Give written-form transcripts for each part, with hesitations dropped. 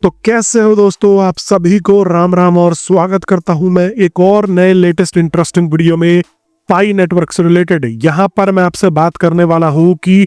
तो कैसे हो दोस्तों, आप सभी को राम राम और स्वागत करता हूं मैं एक और नए लेटेस्ट इंटरेस्टिंग वीडियो में पाई नेटवर्क से रिलेटेड। यहां पर मैं आपसे बात करने वाला हूं कि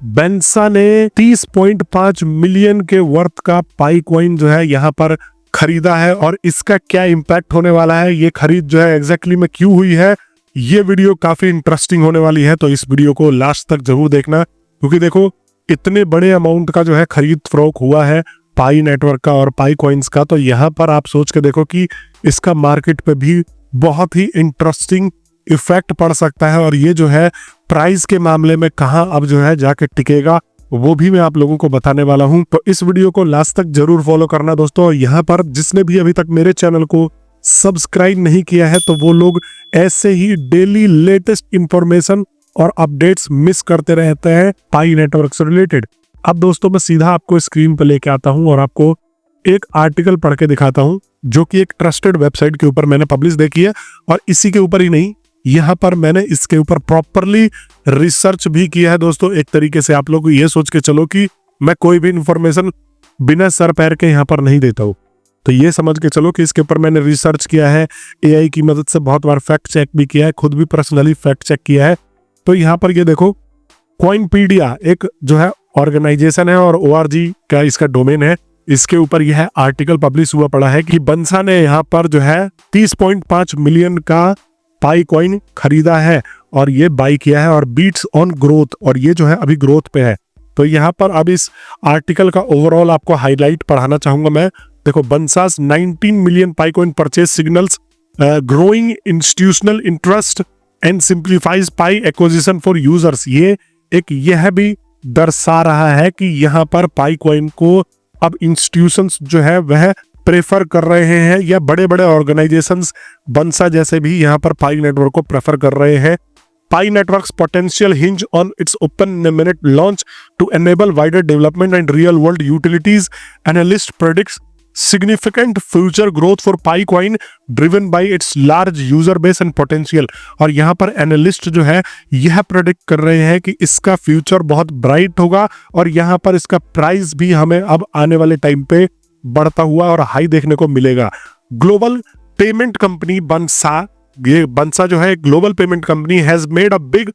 बेंसा ने 30.5 मिलियन के वर्थ का पाई कॉइन जो है यहां पर खरीदा है और इसका क्या इंपैक्ट होने वाला है, ये खरीद जो है एग्जैक्टली में क्यों हुई है, ये वीडियो काफी इंटरेस्टिंग होने वाली है। तो इस वीडियो को लास्ट तक जरूर देखना, क्योंकि देखो इतने बड़े अमाउंट का जो है खरीद फरोख्त हुआ है पाई नेटवर्क का और पाई कॉइन्स का। तो यहाँ पर आप सोच के देखो कि इसका मार्केट पे भी बहुत ही इंटरेस्टिंग इफेक्ट पड़ सकता है और ये जो है प्राइस के मामले में कहाँ अब जो है जाके टिकेगा, वो भी मैं आप लोगों को बताने वाला हूं। तो इस वीडियो को लास्ट तक जरूर फॉलो करना दोस्तों। यहाँ पर जिसने भी अभी तक मेरे चैनल को सब्सक्राइब नहीं किया है तो वो लोग ऐसे ही डेली लेटेस्ट इंफॉर्मेशन और अपडेट्स मिस करते रहते हैं पाई नेटवर्क से रिलेटेड। अब दोस्तों मैं सीधा आपको स्क्रीन पर लेके आता हूं और आपको एक आर्टिकल पढ़ के दिखाता हूं जो कि एक ट्रस्टेड वेबसाइट के ऊपर मैंने पब्लिश देखी है। और इसी के ऊपर ही नहीं, यहाँ पर मैंने इसके ऊपर प्रॉपरली रिसर्च भी किया है दोस्तों। एक तरीके से आप लोग ये सोच के चलो कि मैं कोई भी इंफॉर्मेशन बिना सर पैर के यहाँ पर नहीं देता हूँ। तो ये समझ के चलो कि इसके ऊपर मैंने रिसर्च किया है, एआई की मदद से बहुत बार फैक्ट चेक भी किया है, खुद भी पर्सनली फैक्ट चेक किया है। तो यहाँ पर ये देखो, कॉइनपीडिया एक जो है ऑर्गेनाइजेशन है और ORG का इसका डोमेन है। इसके ऊपर यह आर्टिकल पब्लिश हुआ पड़ा है कि बेंसा ने यहाँ पर जो है 30.5 मिलियन का पाई कॉइन खरीदा है और ये बाई किया है और बीट्स ऑन ग्रोथ, और ये जो है अभी ग्रोथ पे है। तो यहाँ पर अब इस आर्टिकल का ओवरऑल आपको हाईलाइट पढ़ाना चाहूंगा मैं। देखो, बेंसास 19 million pi coin purchase signals growing institutional interest and simplifies pi acquisition for users. ये एक यह भी दर्शा रहा है कि यहाँ पर पाई कॉइन को अब इंस्टीट्यूशंस जो है वह प्रेफर कर रहे हैं, या बड़े बड़े ऑर्गेनाइजेशंस बेंसा जैसे भी यहाँ पर पाई नेटवर्क को प्रेफर कर रहे हैं। Pi networks potential hinge on its open mainnet launch to enable wider development and real world utilities. Analyst predicts significant future growth for PiCoin driven by its large user base and potential। और यहाँ पर analyst जो है यह predict कर रहे हैं कि इसका फ्यूचर बहुत ब्राइट होगा और यहाँ पर इसका प्राइस भी हमें अब आने वाले टाइम पे बढ़ता हुआ और हाई देखने को मिलेगा। ग्लोबल पेमेंट कंपनी बेंसा, ये बेंसा जो है global payment company has made a big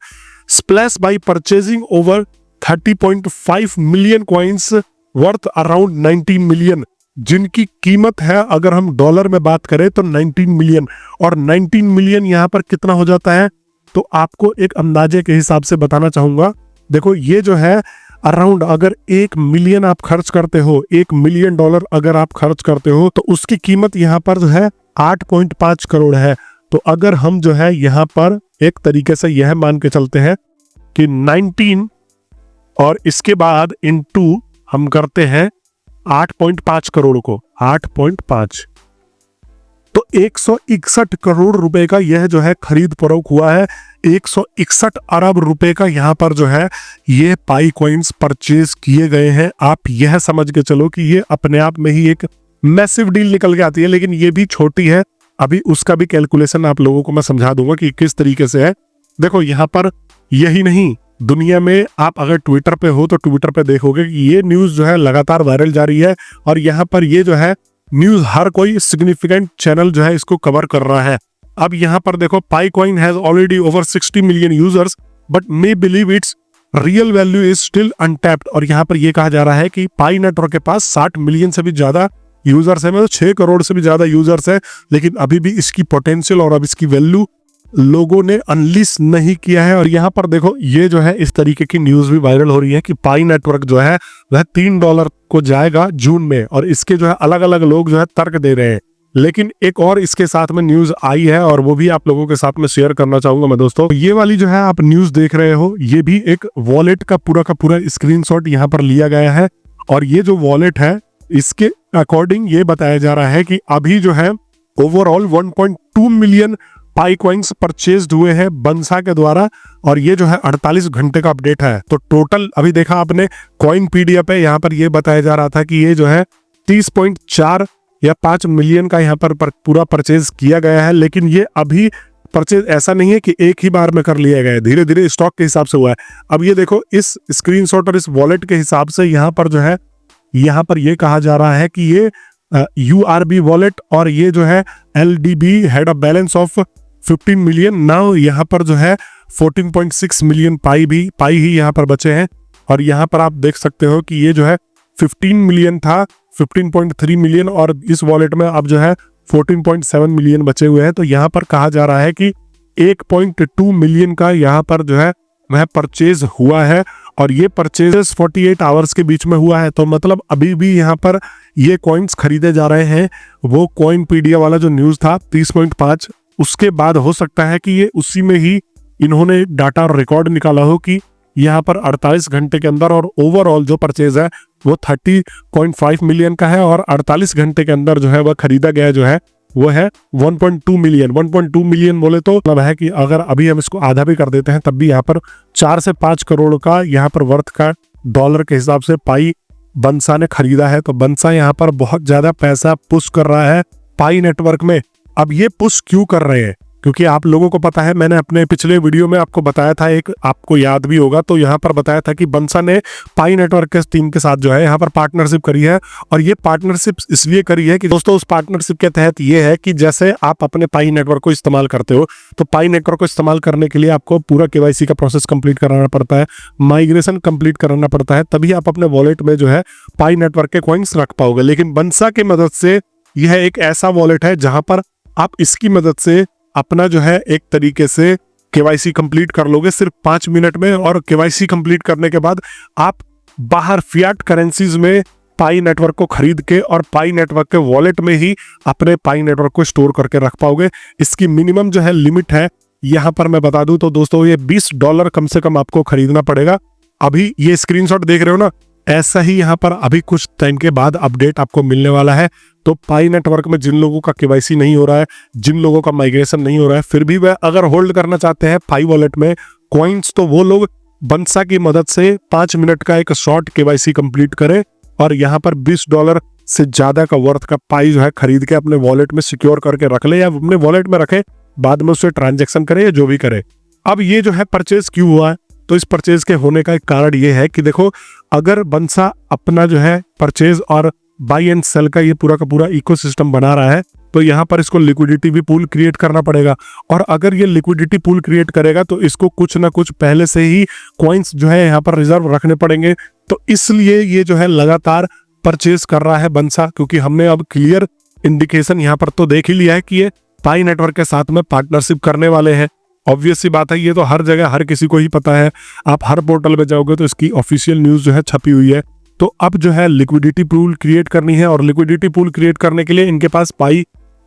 splash bye purchasing over 30.5 million coins worth around 90 million, जिनकी कीमत है अगर हम डॉलर में बात करें तो 19 मिलियन। और 19 मिलियन यहाँ पर कितना हो जाता है, तो आपको एक अंदाजे के हिसाब से बताना चाहूंगा। देखो, ये जो है अराउंड अगर 1 मिलियन आप खर्च करते हो, $1 मिलियन अगर आप खर्च करते हो तो उसकी कीमत यहाँ पर जो है 8.5 करोड़ है। तो अगर हम जो है यहाँ पर एक तरीके से यह मान के चलते हैं कि 19 और इसके बाद इनटू हम करते हैं 8.5 करोड़ को, 8.5, तो 161 करोड़ रुपए का यह जो है खरीद फरोख्त हुआ है। 161 अरब रुपए का यहाँ पर जो है ये पाई कॉइन्स परचेज किए गए हैं। आप यह समझ के चलो कि ये अपने आप में ही एक मैसिव डील निकल के आती है, लेकिन ये भी छोटी है। अभी उसका भी कैलकुलेशन आप लोगों को मैं समझा दूंगा कि किस तरीके से है। देखो, यहाँ पर यही नहीं, दुनिया में आप अगर ट्विटर पे हो तो ट्विटर पे देखोगे कि ये न्यूज जो है लगातार वायरल जा रही है और यहाँ पर ये जो है न्यूज हर कोई सिग्निफिकेंट चैनल जो है इसको कवर कर रहा है। अब यहाँ पर देखो, Pi coin has already over 60 million users but may believe its real value is still untapped. और यहाँ पर ये कहा जा रहा है कि पाई नेटवर्क के पास 60 मिलियन से भी ज्यादा यूजर्स है, मतलब 6 करोड़ से भी ज्यादा यूजर्स है, लेकिन अभी भी इसकी पोटेंशियल और अब इसकी वैल्यू लोगों ने अनलिस्ट नहीं किया है। और यहाँ पर देखो, ये जो है इस तरीके की न्यूज भी वायरल हो रही है कि पाई नेटवर्क जो है वह $3 को जाएगा जून में, और इसके जो है अलग अलग लोग जो है तर्क दे रहे हैं। लेकिन एक और इसके साथ में न्यूज आई है और वो भी आप लोगों के साथ में शेयर करना चाहूंगा मैं दोस्तों। ये वाली जो है आप न्यूज देख रहे हो, ये भी एक वॉलेट का पूरा स्क्रीनशॉट यहाँ पर लिया गया है। और ये जो वॉलेट है इसके अकॉर्डिंग ये बताया जा रहा है कि अभी जो है ओवरऑल 1.2 मिलियन पाई कॉइन्स परचेज्ड हुए हैं बेंसा के द्वारा, और ये जो है 48 घंटे का अपडेट है। तो टोटल अभी देखा आपने कॉइनपीडिया पे, यहाँ पर ये बताया जा रहा था कि ये जो है 30.4 या 5 मिलियन का यहाँ पर पूरा परचेज किया गया है। लेकिन ये अभी परचेज ऐसा नहीं है कि एक ही बार में कर लिया गया है, धीरे धीरे स्टॉक के हिसाब से हुआ है। अब ये देखो, इस स्क्रीनशॉट और इस वॉलेट के हिसाब से यहाँ पर जो है यहाँ पर ये कहा जा रहा है कि ये URB वॉलेट और ये जो है LDB had a balance of 15 million. Now यहाँ पर जो है 14.6 मिलियन पाई ही यहाँ पर बचे हैं। और यहाँ पर आप देख सकते हो कि ये जो है 15 मिलियन था, 15.3 मिलियन, और इस वॉलेट में अब जो है 14.7 मिलियन बचे हुए हैं। तो यहाँ पर कहा जा रहा है कि 1.2 मिलियन का यहाँ पर जो है वह परचेज हुआ है, और ये परचेजेस 48 आवर्स के बीच में हुआ है। तो मतलब अभी भी यहाँ पर ये कॉइन्स खरीदे जा रहे हैं। वो कॉइनपीडिया वाला जो न्यूज़ था 30.5, उसके बाद हो सकता है कि ये उसी में ही इन्होंने डाटा और रिकॉर्ड निकाला हो कि यहाँ पर 48 घंटे के अंदर, और ओवरऑल जो परचेज है वो 30.5 मिलियन का है, और 48 घंटे के अंदर जो है वह खरीदा गया जो है वो है 1.2 मिलियन। 1.2 मिलियन बोले तो मतलब है कि अगर अभी हम इसको आधा भी कर देते हैं तब भी यहाँ पर 4 से 5 करोड़ का यहाँ पर वर्थ का डॉलर के हिसाब से पाई बंसा ने खरीदा है। तो बंसा यहाँ पर बहुत ज्यादा पैसा पुश कर रहा है पाई नेटवर्क में। अब ये पुश क्यों कर रहे हैं? क्योंकि आप लोगों को पता है, मैंने अपने पिछले वीडियो में आपको बताया था, एक आपको याद भी होगा, तो यहाँ पर बताया था कि बंसा ने पाई नेटवर्क के टीम के साथ जो है यहाँ पर पार्टनरशिप करी है। और ये पार्टनरशिप इसलिए करी है कि दोस्तों उस पार्टनरशिप के तहत ये है कि जैसे आप अपने पाई नेटवर्क को इस्तेमाल करते हो, तो पाई नेटवर्क को इस्तेमाल करने के लिए आपको पूरा KYC का प्रोसेस कंप्लीट कराना पड़ता है, माइग्रेशन कंप्लीट कराना पड़ता है, तभी आप अपने वॉलेट में जो है पाई नेटवर्क के कॉइन्स रख पाओगे। लेकिन बंसा की मदद से यह एक ऐसा वॉलेट है जहां पर आप इसकी मदद से अपना जो है एक तरीके से KYC कंप्लीट कर लोगे सिर्फ 5 मिनट में। और KYC कंप्लीट करने के बाद आप बाहर फियाट करेंसीज में पाई नेटवर्क को खरीद के और पाई नेटवर्क के वॉलेट में ही अपने पाई नेटवर्क को स्टोर करके रख पाओगे। इसकी मिनिमम जो है लिमिट है, यहां पर मैं बता दूं तो दोस्तों ये $20 कम से कम आपको खरीदना पड़ेगा। अभी ये स्क्रीनशॉट देख रहे हो ना, ऐसा ही यहाँ पर अभी कुछ टाइम के बाद अपडेट आपको मिलने वाला है। तो पाई नेटवर्क में जिन लोगों का KYC नहीं हो रहा है, जिन लोगों का माइग्रेशन नहीं हो रहा है, फिर भी वह अगर होल्ड करना चाहते हैं पाई वॉलेट में कॉइन्स, तो वो लोग बंसा की मदद से 5 मिनट का एक शॉर्ट KYC कंप्लीट करें और यहाँ पर $20 से ज्यादा का वर्थ का पाई जो है खरीद के अपने वॉलेट में सिक्योर करके रख ले, या अपने वॉलेट में रखे, बाद में उससे ट्रांजेक्शन करे या जो भी करे। अब ये जो है परचेज क्यों हुआ है? तो इस परचेज के होने का एक कारण ये है कि देखो, अगर बंसा अपना जो है परचेज और बाई एंड सेल का ये पूरा का पूरा इकोसिस्टम बना रहा है, तो यहाँ पर इसको लिक्विडिटी भी पूल क्रिएट करना पड़ेगा। और अगर ये लिक्विडिटी पूल क्रिएट करेगा तो इसको कुछ ना कुछ पहले से ही कॉइन्स जो है यहाँ पर रिजर्व रखने पड़ेंगे। तो इसलिए ये जो है लगातार परचेज कर रहा है बंसा, क्योंकि हमने अब क्लियर इंडिकेशन यहाँ पर तो देख ही लिया है कि ये पाई नेटवर्क के साथ में पार्टनरशिप करने वाले हैं। ऑब्वियस सी बात है, ये तो हर जगह हर किसी को ही पता है। आप हर पोर्टल पे जाओगे तो इसकी ऑफिशियल न्यूज जो है छपी हुई है। तो अब जो है लिक्विडिटी पूल क्रिएट करनी है, और लिक्विडिटी पूल क्रिएट करने के लिए इनके पास पाई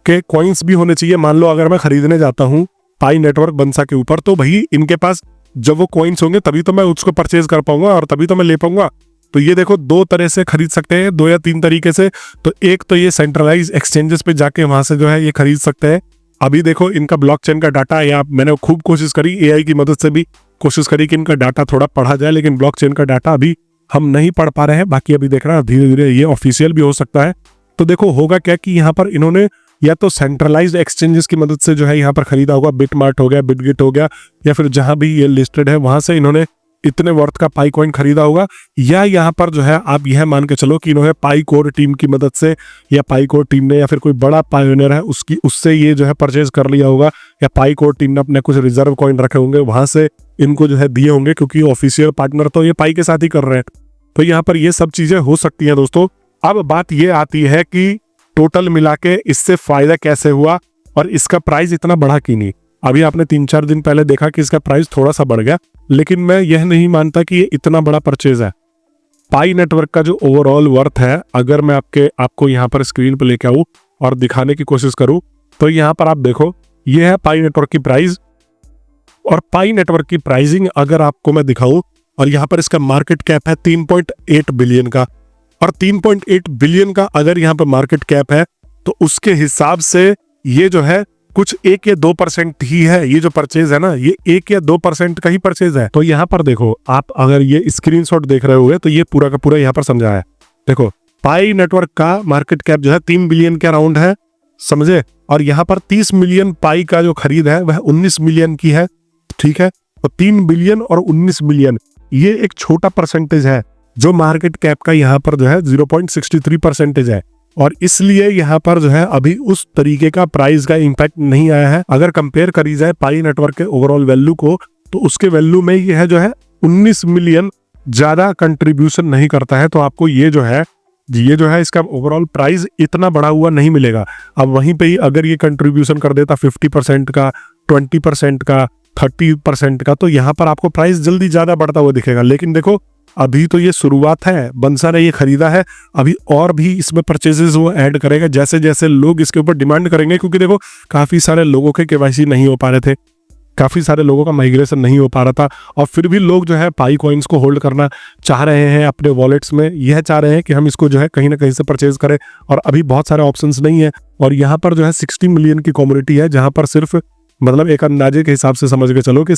के कॉइन्स भी होने चाहिए। मान लो अगर मैं खरीदने जाता हूँ पाई नेटवर्क बंसा के ऊपर, तो भाई इनके पास जब वो कॉइन्स होंगे तभी तो मैं उसको परचेज कर पाऊंगा और तभी तो मैं ले पाऊंगा। तो ये देखो, 2 तरह से खरीद सकते हैं, 2 या 3 तरीके से। तो एक तो ये सेंट्रलाइज एक्सचेंजेस पे जाके वहां से जो है ये खरीद सकते हैं। अभी देखो इनका ब्लॉकचेन का डाटा, या मैंने खूब कोशिश करी, AI की मदद से भी कोशिश करी कि इनका डाटा थोड़ा पढ़ा जाए, लेकिन ब्लॉकचेन का डाटा अभी हम नहीं पढ़ पा रहे हैं। बाकी अभी देख रहा है धीरे धीरे ये ऑफिशियल भी हो सकता है। तो देखो होगा क्या कि यहाँ पर इन्होंने या तो सेंट्रलाइज्ड एक्सचेंजेस की मदद से जो है यहाँ पर खरीदा होगा, बिटमार्ट हो गया, बिटगिट हो गया, या फिर जहां भी ये लिस्टेड है वहां से इन्होंने इतने वर्थ का पाई कॉइन खरीदा होगा। या यहाँ पर जो है आप यह मान के चलो कि इन्होंने पाई कोर टीम की मदद से, या पाई कोर टीम ने, या फिर कोई बड़ा पायोनियर है उससे ये जो है परचेज कर लिया होगा, या पाई कोर टीम ने अपने कुछ रिजर्व कॉइन रखे होंगे, वहां से इनको जो है दिए होंगे, क्योंकि ऑफिशियल पार्टनर तो ये पाई के साथ ही कर रहे हैं। तो यहाँ पर ये सब चीजें हो सकती हैं दोस्तों। अब बात ये आती है कि टोटल मिला के इससे फायदा कैसे हुआ और इसका प्राइस इतना बढ़ा क्यों नहीं। अभी आपने 3-4 दिन पहले देखा कि इसका प्राइस थोड़ा सा बढ़ गया, लेकिन मैं यह नहीं मानता कि ये इतना बड़ा परचेज है। पाई नेटवर्क का जो ओवरऑल वर्थ है, अगर मैं आपको यहाँ पर स्क्रीन पर लेके आऊँ और दिखाने की कोशिश करूँ, तो यहाँ पर आप देखो, ये है पाई नेटवर्क की प्राइस। और पाई नेटवर्क की प्राइसिंग अगर आपको मैं दिखाऊं, और यहाँ पर इसका मार्केट कैप है 3.8 बिलियन का, और 3.8 बिलियन का अगर यहाँ पर मार्केट कैप है, तो उसके हिसाब से ये जो है कुछ 1 या 2% ही है। ये जो परचेज है ना, ये 1 या 2% का ही परचेज है। तो यहाँ पर देखो, आप अगर ये स्क्रीनशॉट देख रहे होगे तो ये पूरा का पूरा यहाँ पर समझाया है। देखो, पाई नेटवर्क का मार्केट कैप जो है 3 बिलियन के अराउंड है, समझे। और यहाँ पर 30 मिलियन पाई का जो खरीद है वह 19 मिलियन की है, ठीक है। तो 3 बिलियन और 19 मिलियन ये एक छोटा परसेंटेज है। जो मार्केट कैप का यहाँ पर जो है 0.63% है, और इसलिए यहाँ पर जो है अभी उस तरीके का प्राइस का इम्पैक्ट नहीं आया है। अगर कंपेयर करी जाए पाई नेटवर्क के ओवरऑल वैल्यू को, तो उसके वैल्यू में यह जो है 19 मिलियन ज्यादा कंट्रीब्यूशन नहीं करता है। तो आपको ये जो है इसका ओवरऑल प्राइस इतना बढ़ा हुआ नहीं मिलेगा। अब वहीं पे ही अगर ये कंट्रीब्यूशन कर देता 50% का, 20% का, 30% का, तो यहाँ पर आपको प्राइस जल्दी ज्यादा बढ़ता हुआ दिखेगा। लेकिन देखो अभी तो ये शुरुआत है, बंसा ने ये खरीदा है, अभी और भी इसमें परचेजेस वो ऐड करेगा जैसे जैसे लोग इसके ऊपर डिमांड करेंगे। क्योंकि देखो काफी सारे लोगों के केवाईसी नहीं हो पा रहे थे, काफी सारे लोगों का माइग्रेशन नहीं हो पा रहा था, और फिर भी लोग जो है पाई कॉइन्स को होल्ड करना चाह रहे हैं अपने वॉलेट्स में। यह चाह रहे हैं कि हम इसको जो है कहीं ना कहीं से परचेज करें, और अभी बहुत सारे ऑप्शंस नहीं है। और यहाँ पर जो है 60 मिलियन की कम्युनिटी है, जहां पर सिर्फ मतलब एक अंदाजे के हिसाब से समझ के चलो कि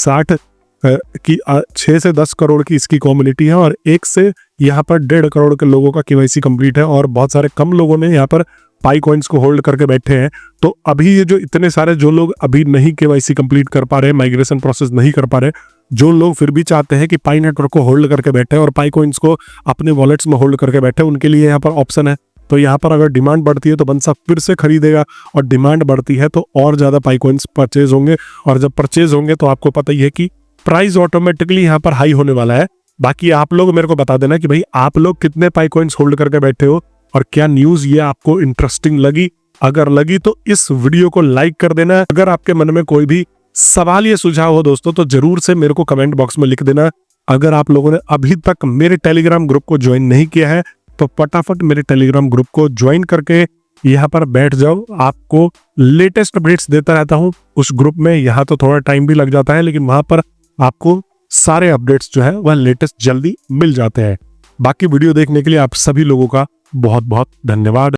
6 से 10 करोड़ की इसकी कम्युनिटी है, और 1 से यहाँ पर 1.5 करोड़ के लोगों का केवाईसी कंप्लीट है, और बहुत सारे कम लोगों ने यहाँ पर पाई कॉइन्स को होल्ड करके बैठे हैं। तो अभी ये जो इतने सारे जो लोग अभी नहीं केवाईसी कंप्लीट कर पा रहे, माइग्रेशन प्रोसेस नहीं कर पा रहे, जो लोग फिर भी चाहते हैं कि पाई नेटवर्क को होल्ड करके बैठे और पाई कॉइन्स को अपने वॉलेट्स में होल्ड करके बैठे, उनके लिए यहाँ पर ऑप्शन है। तो यहाँ पर अगर डिमांड बढ़ती है तो बंसा फिर से खरीदेगा, और डिमांड बढ़ती है तो और ज्यादा पाई कॉइन्स परचेज होंगे, और जब परचेज होंगे तो आपको पता ही है कि प्राइस ऑटोमेटिकली यहाँ पर हाई होने वाला है। बाकी आप लोग मेरे को बता देना कि भाई आप लोग कितने पाई कॉइन्स होल्ड करके बैठे हो, और क्या न्यूज ये आपको इंटरेस्टिंग लगी। अगर लगी तो इस वीडियो को लाइक कर देना। अगर आपके मन में कोई भी सवाल या सुझाव हो दोस्तों, तो जरूर से मेरे को कमेंट बॉक्स में लिख देना। अगर आप लोगों ने अभी तक मेरे टेलीग्राम ग्रुप को ज्वाइन नहीं किया है, तो फटाफट मेरे टेलीग्राम ग्रुप को ज्वाइन करके यहाँ पर बैठ जाओ। आपको लेटेस्ट अपडेट्स देता रहता हूँ उस ग्रुप में। यहाँ तो थोड़ा टाइम भी लग जाता है, लेकिन वहां पर आपको सारे अपडेट्स जो है वह लेटेस्ट जल्दी मिल जाते हैं। बाकी वीडियो देखने के लिए आप सभी लोगों का बहुत बहुत धन्यवाद।